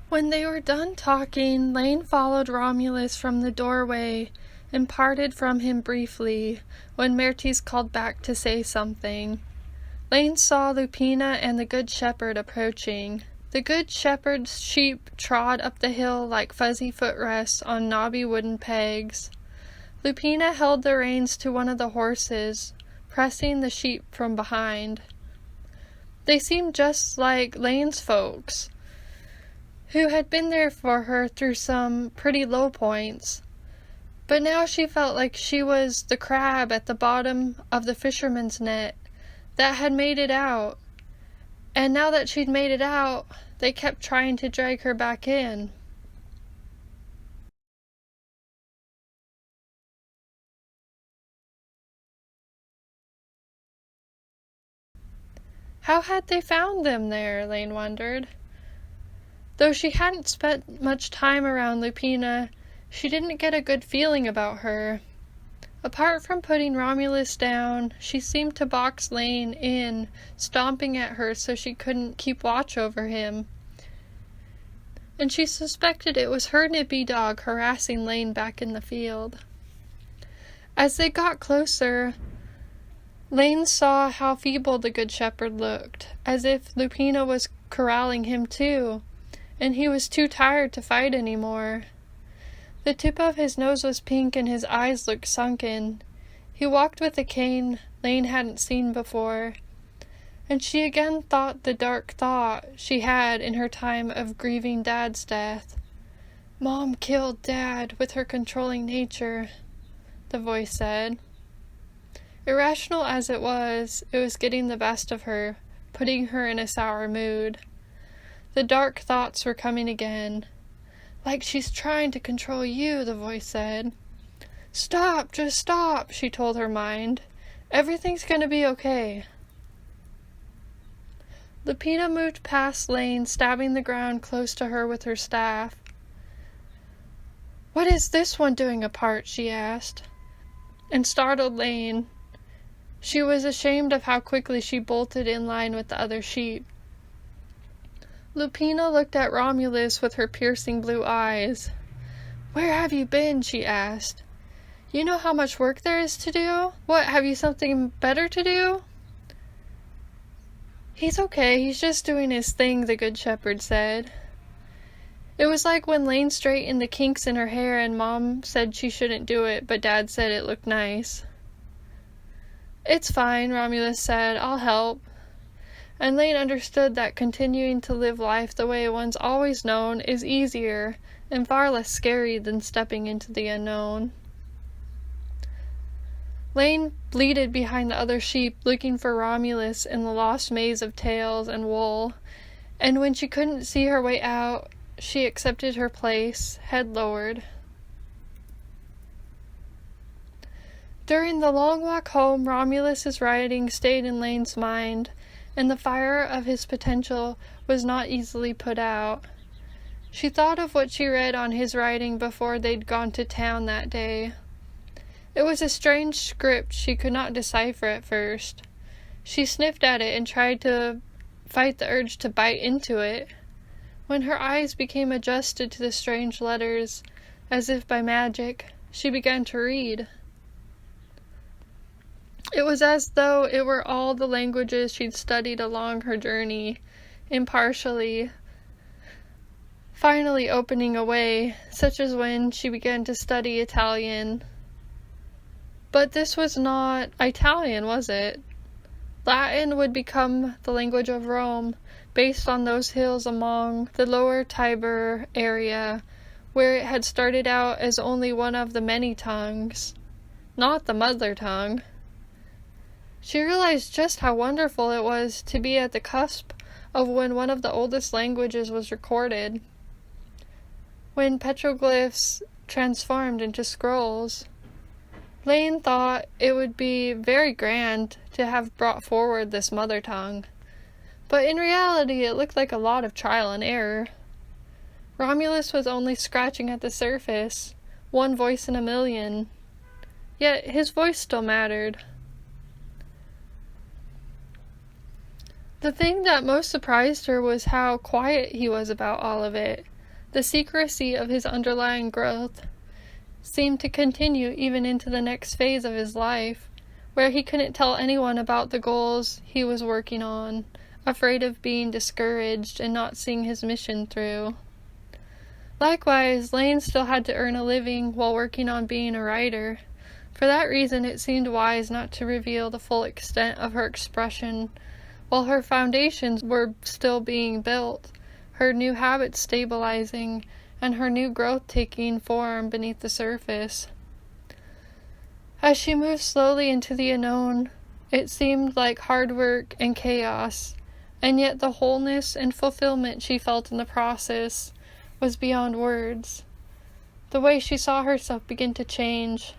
When they were done talking, Laine followed Romulus from the doorway and parted from him briefly when Mertes called back to say something. Laine saw Lupina and the Good Shepherd approaching. The Good Shepherd's sheep trod up the hill like fuzzy footrests on knobby wooden pegs. Lupina held the reins to one of the horses, pressing the sheep from behind. They seemed just like Laine's folks, who had been there for her through some pretty low points. But now she felt like she was the crab at the bottom of the fisherman's net that had made it out. And now that she'd made it out, they kept trying to drag her back in. How had they found them there, Laine wondered. Though she hadn't spent much time around Lupina, she didn't get a good feeling about her. Apart from putting Romulus down, she seemed to box Laine in, stomping at her so she couldn't keep watch over him. And she suspected it was her nippy dog harassing Laine back in the field. As they got closer, Laine saw how feeble the Good Shepherd looked, as if Lupina was corralling him too, and he was too tired to fight anymore. The tip of his nose was pink and his eyes looked sunken. He walked with a cane Laine hadn't seen before, and she again thought the dark thought she had in her time of grieving Dad's death. "Mom killed Dad with her controlling nature," the voice said. Irrational as it was getting the best of her, putting her in a sour mood. The dark thoughts were coming again. "Like she's trying to control you," the voice said. "Stop, just stop," she told her mind. "Everything's gonna be okay." Lupina moved past Laine, stabbing the ground close to her with her staff. "What is this one doing apart?" she asked, and startled Laine. She was ashamed of how quickly she bolted in line with the other sheep. Lupina looked at Romulus with her piercing blue eyes. "Where have you been?" she asked. "You know how much work there is to do? What, have you something better to do?" "He's okay, he's just doing his thing," the Good Shepherd said. It was like when Laine straightened the kinks in her hair and Mom said she shouldn't do it, but Dad said it looked nice. "It's fine," Romulus said. "I'll help." And Laine understood that continuing to live life the way one's always known is easier and far less scary than stepping into the unknown. Laine bleated behind the other sheep, looking for Romulus in the lost maze of tails and wool, and when she couldn't see her way out, she accepted her place, head lowered. During the long walk home, Romulus's writing stayed in Laine's mind, and the fire of his potential was not easily put out. She thought of what she read on his writing before they'd gone to town that day. It was a strange script she could not decipher at first. She sniffed at it and tried to fight the urge to bite into it. When her eyes became adjusted to the strange letters, as if by magic, she began to read. It was as though it were all the languages she'd studied along her journey, impartially, finally opening a way, such as when she began to study Italian. But this was not Italian, was it? Latin would become the language of Rome, based on those hills among the lower Tiber area, where it had started out as only one of the many tongues, not the mother tongue. She realized just how wonderful it was to be at the cusp of when one of the oldest languages was recorded, when petroglyphs transformed into scrolls. Laine thought it would be very grand to have brought forward this mother tongue, but in reality it looked like a lot of trial and error. Romulus was only scratching at the surface, one voice in a million, yet his voice still mattered. The thing that most surprised her was how quiet he was about all of it. The secrecy of his underlying growth seemed to continue even into the next phase of his life, where he couldn't tell anyone about the goals he was working on, afraid of being discouraged and not seeing his mission through. Likewise, Laine still had to earn a living while working on being a writer. For that reason, it seemed wise not to reveal the full extent of her expression while her foundations were still being built, her new habits stabilizing, and her new growth taking form beneath the surface. As she moved slowly into the unknown, it seemed like hard work and chaos, and yet the wholeness and fulfillment she felt in the process was beyond words. The way she saw herself begin to change,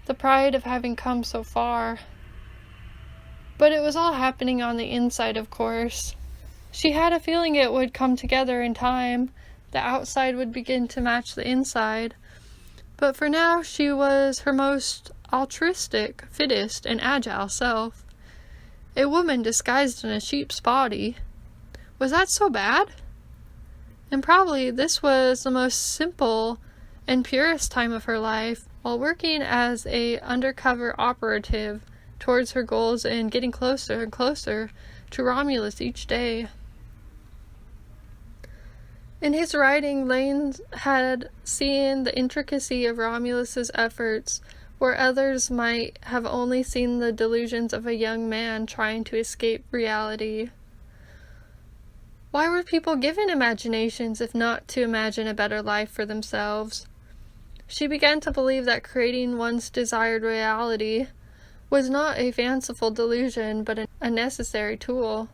the pride of having come so far. But it was all happening on the inside, of course. She had a feeling it would come together in time. The outside would begin to match the inside. But for now, she was her most altruistic, fittest, and agile self. A woman disguised in a sheep's body. Was that so bad? And probably this was the most simple and purest time of her life, while working as a undercover operative towards her goals and getting closer and closer to Romulus each day. In his writing, Laine had seen the intricacy of Romulus's efforts where others might have only seen the delusions of a young man trying to escape reality. Why were people given imaginations if not to imagine a better life for themselves? She began to believe that creating one's desired reality was not a fanciful delusion, but a necessary tool.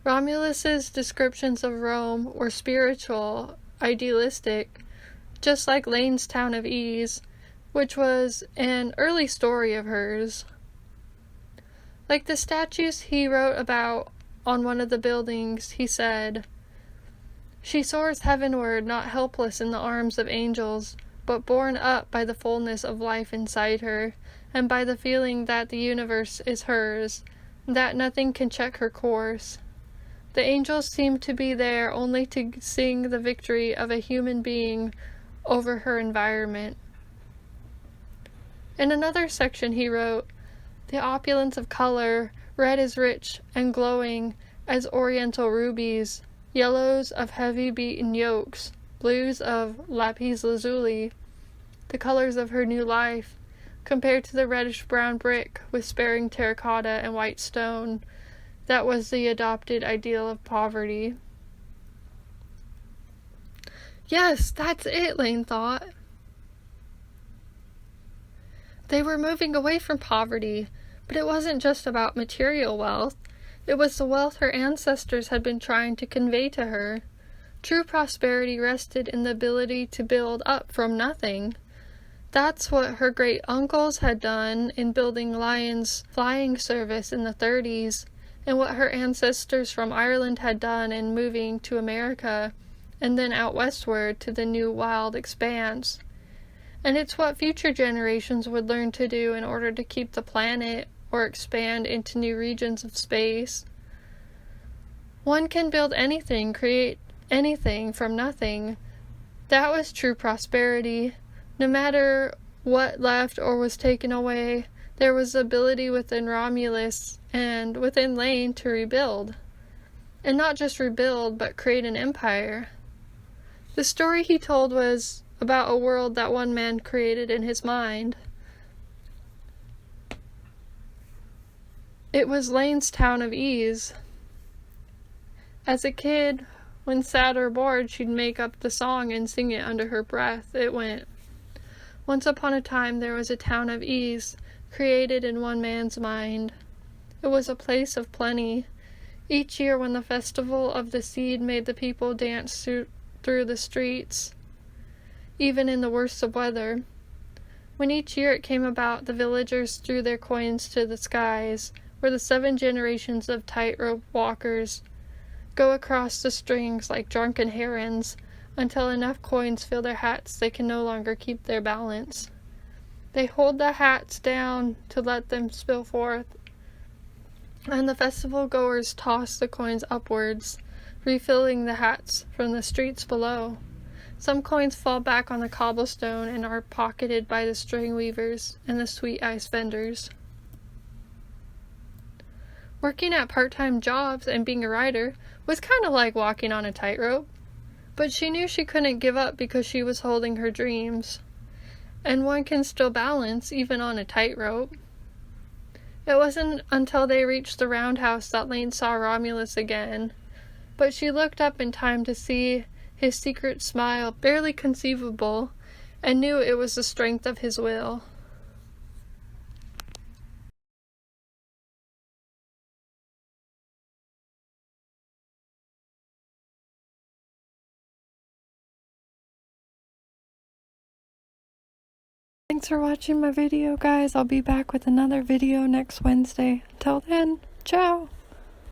Romulus's descriptions of Rome were spiritual, idealistic, just like Laine's town of ease, which was an early story of hers. Like the statues he wrote about on one of the buildings, he said, "She soars heavenward, not helpless in the arms of angels, but borne up by the fullness of life inside her, and by the feeling that the universe is hers, that nothing can check her course. The angels seem to be there only to sing the victory of a human being over her environment." In another section he wrote, "The opulence of color, red is rich and glowing as oriental rubies, yellows of heavy beaten yolks, blues of lapis lazuli, the colors of her new life, compared to the reddish-brown brick with sparing terracotta and white stone that was the adopted ideal of poverty." Yes, that's it, Laine thought. They were moving away from poverty, but it wasn't just about material wealth. It was the wealth her ancestors had been trying to convey to her. True prosperity rested in the ability to build up from nothing. That's what her great-uncles had done in building Lion's flying service in the 30s, and what her ancestors from Ireland had done in moving to America, and then out westward to the new wild expanse. And it's what future generations would learn to do in order to keep the planet or expand into new regions of space. One can build anything, create anything from nothing. That was true prosperity. No matter what left or was taken away, there was ability within Romulus and within Laine to rebuild. And not just rebuild, but create an empire. The story he told was about a world that one man created in his mind. It was Laine's town of ease. As a kid, when sad or bored, she'd make up the song and sing it under her breath. It went, "Once upon a time there was a town of ease, created in one man's mind. It was a place of plenty. Each year when the festival of the seed made the people dance through the streets, even in the worst of weather. When each year it came about, the villagers threw their coins to the skies, where the 7 generations of tightrope walkers go across the strings like drunken herons, until enough coins fill their hats they can no longer keep their balance. They hold the hats down to let them spill forth, and the festival goers toss the coins upwards, refilling the hats from the streets below. Some coins fall back on the cobblestone and are pocketed by the string weavers and the sweet ice vendors. Working at part-time jobs and being a writer was kind of like walking on a tightrope, but she knew she couldn't give up because she was holding her dreams. And one can still balance even on a tightrope. It wasn't until they reached the roundhouse that Laine saw Romulus again, but she looked up in time to see his secret smile, barely conceivable, and knew it was the strength of his will. Thanks for watching my video, guys. I'll be back with another video next Wednesday. Until then, ciao!